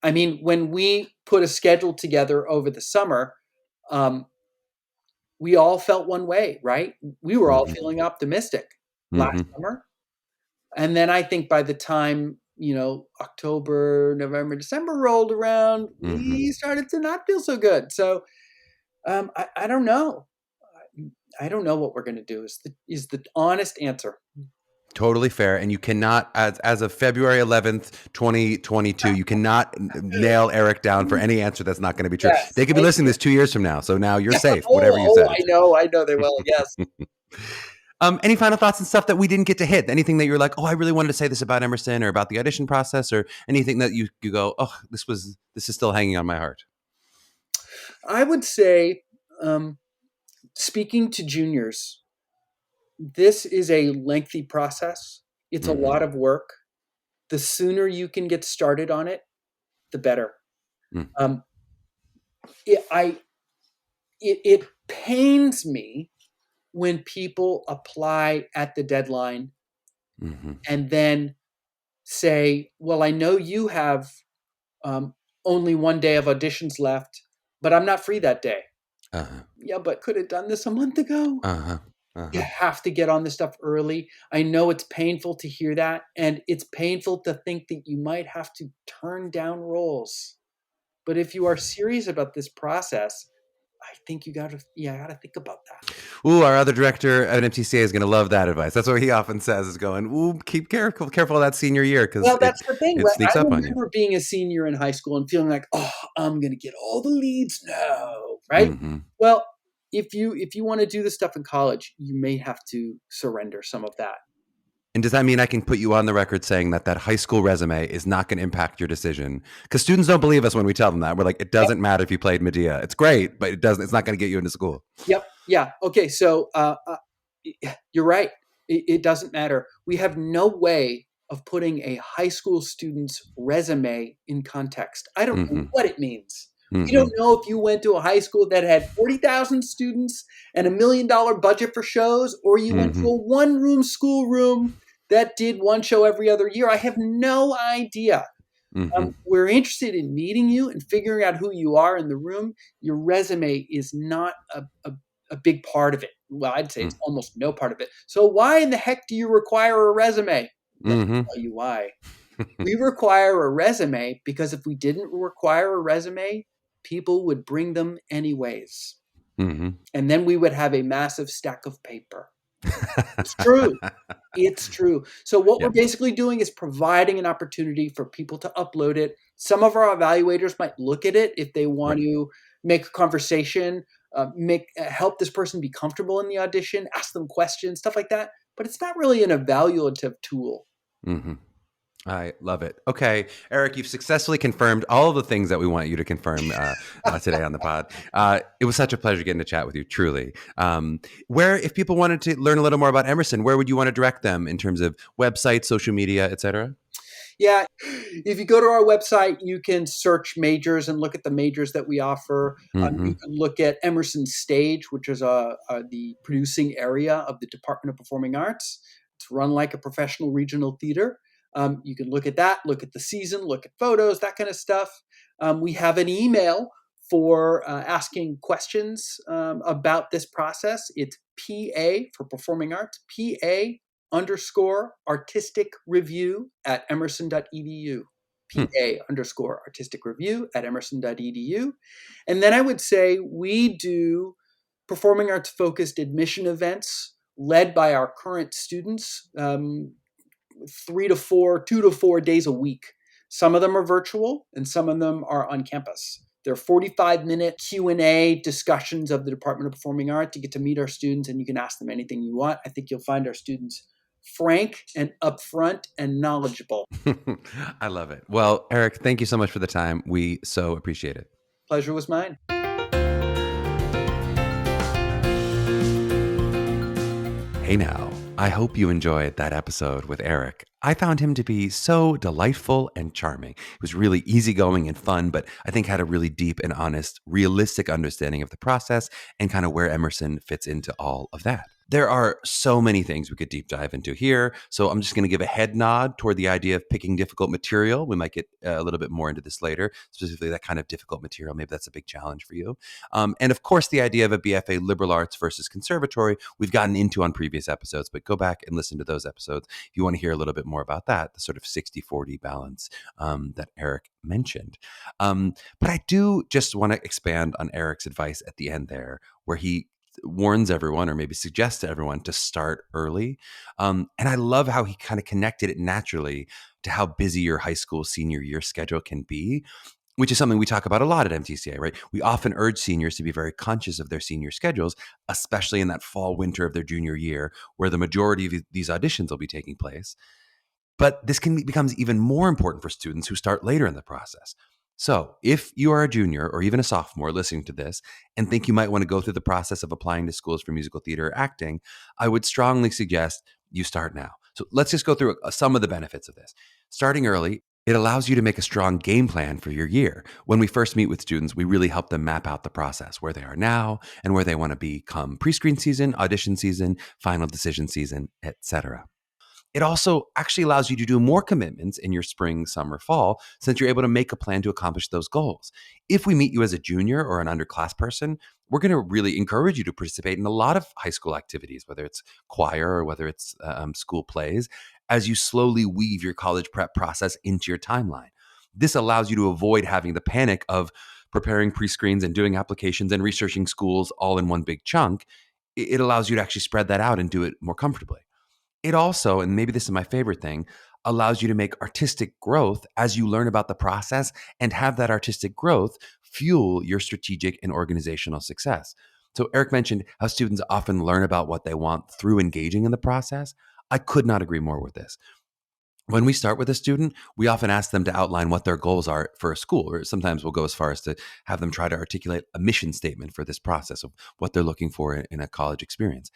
I mean, when we put a schedule together over the summer, we all felt one way, right? We were all feeling optimistic last summer. And then I think by the time, October, November, December rolled around, we started to not feel so good. So I don't know. I don't know what we're going to do is the honest answer. Totally fair. And you cannot, as of February 11th, 2022, you cannot nail Eric down for any answer that's not going to be true. Yes, They could be listening to this 2 years from now. So now you're safe, Oh, whatever you said. I know they will. Yes. Any final thoughts and stuff that we didn't get to hit? Anything that you're like, oh, I really wanted to say this about Emerson or about the audition process, or anything that you go, oh, this is still hanging on my heart? I would say, speaking to juniors, this is a lengthy process. It's a lot of work. The sooner you can get started on it, the better. It pains me when people apply at the deadline and then say, well, I know you have only one day of auditions left, but I'm not free that day. Yeah, but could have done this a month ago. You have to get on this stuff early. I know it's painful to hear that, and it's painful to think that you might have to turn down roles. But if you are serious about this process, I think you got to think about that. Ooh, our other director at MTCA is going to love that advice. That's what he often says, is going, ooh, keep careful of that senior year, because that's the thing. It sneaks up on you. I remember being a senior in high school and feeling like, oh, I'm going to get all the leads now, right? Well, if you want to do this stuff in college, you may have to surrender some of that. And does that mean I can put you on the record saying that high school resume is not going to impact your decision? Because students don't believe us when we tell them that. We're like, it doesn't matter if you played Medea. It's great, but it's not going to get you into school. Yep. Yeah. Okay. So you're right. It doesn't matter. We have no way of putting a high school student's resume in context. I don't know what it means. We don't know if you went to a high school that had 40,000 students and $1 million budget for shows, or you went to a one-room schoolroom that did one show every other year. I have no idea. We're interested in meeting you and figuring out who you are in the room. Your resume is not a big part of it. Well, I'd say it's almost no part of it. So why in the heck do you require a resume? Let me tell you why. We require a resume because if we didn't require a resume, people would bring them anyways. And then we would have a massive stack of paper. It's true. It's true. So what we're basically doing is providing an opportunity for people to upload it. Some of our evaluators might look at it if they want to make a conversation, help this person be comfortable in the audition, ask them questions, stuff like that. But it's not really an evaluative tool. I love it. Okay, Eric, you've successfully confirmed all of the things that we want you to confirm today on the pod. It was such a pleasure getting to chat with you, truly. If people wanted to learn a little more about Emerson, where would you want to direct them in terms of website, social media, et cetera? Yeah, if you go to our website, you can search majors and look at the majors that we offer. You can look at Emerson Stage, which is the producing area of the Department of Performing Arts. It's run like a professional regional theater. You can look at that, look at the season, look at photos, that kind of stuff. We have an email for asking questions about this process. It's PA for Performing Arts, PA_artistic review at emerson.edu. PA_artistic review at emerson.edu. And then I would say we do performing arts focused admission events led by our current students. 2 to 4 days a week. Some of them are virtual and some of them are on campus. They're 45-minute Q&A discussions of the Department of Performing Arts. You get to meet our students and you can ask them anything you want. I think you'll find our students frank and upfront and knowledgeable. I love it. Well, Eric, thank you so much for the time. We so appreciate it. Pleasure was mine. Hey now. I hope you enjoyed that episode with Eric. I found him to be so delightful and charming. He was really easygoing and fun, but I think had a really deep and honest, realistic understanding of the process and kind of where Emerson fits into all of that. There are so many things we could deep dive into here. So I'm just going to give a head nod toward the idea of picking difficult material. We might get a little bit more into this later, specifically that kind of difficult material. Maybe that's a big challenge for you. And of course, the idea of a BFA liberal arts versus conservatory, we've gotten into on previous episodes, but go back and listen to those episodes if you want to hear a little bit more about that, the sort of 60-40 balance that Eric mentioned. But I do just want to expand on Eric's advice at the end there, where he warns everyone or maybe suggests to everyone to start early. And I love how he kind of connected it naturally to how busy your high school senior year schedule can be, which is something we talk about a lot at MTCA, right? We often urge seniors to be very conscious of their senior schedules, especially in that fall, winter of their junior year, where the majority of these auditions will be taking place. But this becomes even more important for students who start later in the process. So if you are a junior or even a sophomore listening to this and think you might want to go through the process of applying to schools for musical theater or acting, I would strongly suggest you start now. So let's just go through some of the benefits of this. Starting early, it allows you to make a strong game plan for your year. When we first meet with students, we really help them map out the process, where they are now and where they want to be come pre-screen season, audition season, final decision season, etc. It also actually allows you to do more commitments in your spring, summer, fall, since you're able to make a plan to accomplish those goals. If we meet you as a junior or an underclass person, we're going to really encourage you to participate in a lot of high school activities, whether it's choir or whether it's school plays, as you slowly weave your college prep process into your timeline. This allows you to avoid having the panic of preparing pre-screens and doing applications and researching schools all in one big chunk. It allows you to actually spread that out and do it more comfortably. It also, and maybe this is my favorite thing, allows you to make artistic growth as you learn about the process and have that artistic growth fuel your strategic and organizational success. So Eric mentioned how students often learn about what they want through engaging in the process. I could not agree more with this. When we start with a student, we often ask them to outline what their goals are for a school, or sometimes we'll go as far as to have them try to articulate a mission statement for this process of what they're looking for in a college experience.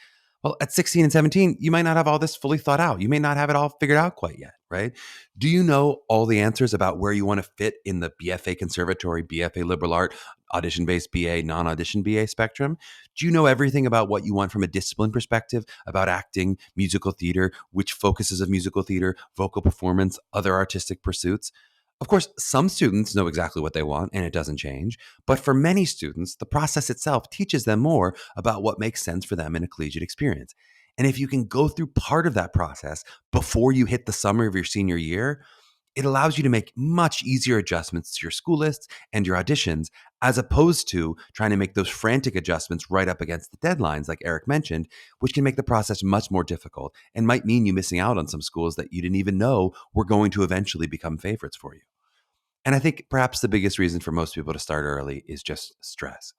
Well, at 16 and 17, you might not have all this fully thought out. You may not have it all figured out quite yet, right? Do you know all the answers about where you want to fit in the BFA conservatory, BFA liberal art, audition-based BA, non-audition BA spectrum? Do you know everything about what you want from a discipline perspective, about acting, musical theater, which focuses of musical theater, vocal performance, other artistic pursuits? Of course, some students know exactly what they want and it doesn't change. But for many students, the process itself teaches them more about what makes sense for them in a collegiate experience. And if you can go through part of that process before you hit the summer of your senior year, it allows you to make much easier adjustments to your school lists and your auditions, as opposed to trying to make those frantic adjustments right up against the deadlines, like Eric mentioned, which can make the process much more difficult and might mean you missing out on some schools that you didn't even know were going to eventually become favorites for you. And I think perhaps the biggest reason for most people to start early is just stress.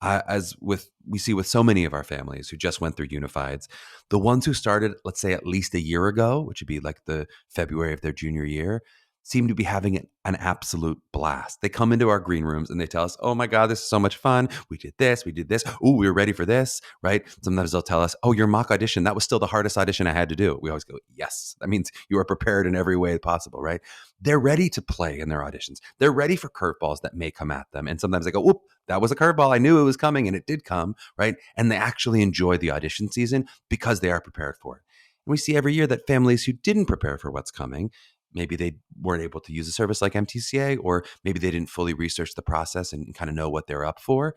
As we see with so many of our families who just went through unifieds, the ones who started, let's say, at least a year ago, which would be like the February of their junior year, seem to be having an absolute blast. They come into our green rooms and they tell us, "Oh my God, this is so much fun. We did this, we did this. Oh, we were ready for this," right? Sometimes they'll tell us, "Oh, your mock audition, that was still the hardest audition I had to do." We always go, "Yes, that means you are prepared in every way possible," right? They're ready to play in their auditions. They're ready for curveballs that may come at them. And sometimes they go, "Whoop, that was a curveball. I knew it was coming," and it did come, right? And they actually enjoy the audition season because they are prepared for it. And we see every year that families who didn't prepare for what's coming, maybe they weren't able to use a service like MTCA, or maybe they didn't fully research the process and kind of know what they're up for,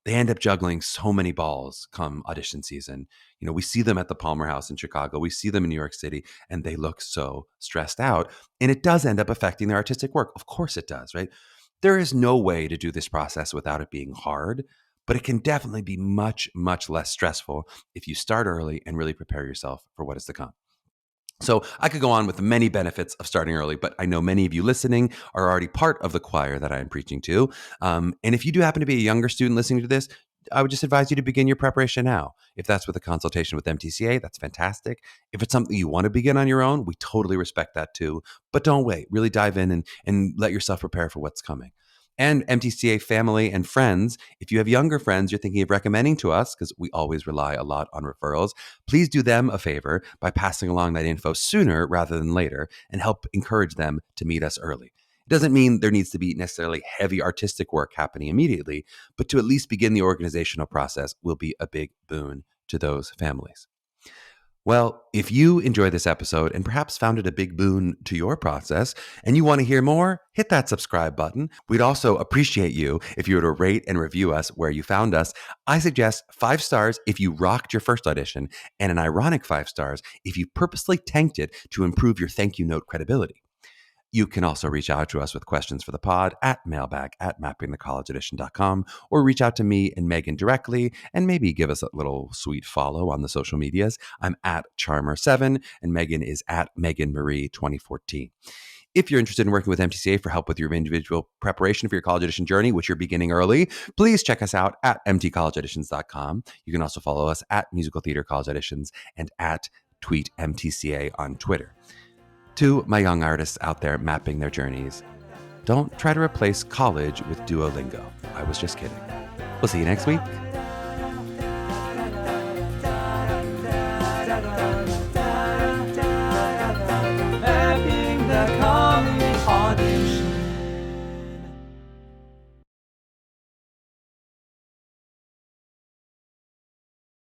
they end up juggling so many balls come audition season. We see them at the Palmer House in Chicago. We see them in New York City, and they look so stressed out. And it does end up affecting their artistic work. Of course it does, right? There is no way to do this process without it being hard, but it can definitely be much, much less stressful if you start early and really prepare yourself for what is to come. So I could go on with the many benefits of starting early, but I know many of you listening are already part of the choir that I am preaching to. And if you do happen to be a younger student listening to this, I would just advise you to begin your preparation now. If that's with a consultation with MTCA, that's fantastic. If it's something you want to begin on your own, we totally respect that too. But don't wait. Really dive in and let yourself prepare for what's coming. And MTCA family and friends, if you have younger friends you're thinking of recommending to us, because we always rely a lot on referrals, please do them a favor by passing along that info sooner rather than later and help encourage them to meet us early. It doesn't mean there needs to be necessarily heavy artistic work happening immediately, but to at least begin the organizational process will be a big boon to those families. Well, if you enjoyed this episode and perhaps found it a big boon to your process and you want to hear more, hit that subscribe button. We'd also appreciate you if you were to rate and review us where you found us. I suggest 5 stars if you rocked your first audition and an ironic 5 stars if you purposely tanked it to improve your thank you note credibility. You can also reach out to us with questions for the pod at mailbag@mappingthecollegeaudition.com, or reach out to me and Meghan directly and maybe give us a little sweet follow on the social medias. I'm at Charmer7 and Meghan is at Meghan Marie 2014. If you're interested in working with MTCA for help with your individual preparation for your college audition journey, which you're beginning early, please check us out at mtcollegeauditions.com. You can also follow us at Musical Theater College Auditions and at Tweet MTCA on Twitter. To my young artists out there mapping their journeys, don't try to replace college with Duolingo. I was just kidding. We'll see you next week.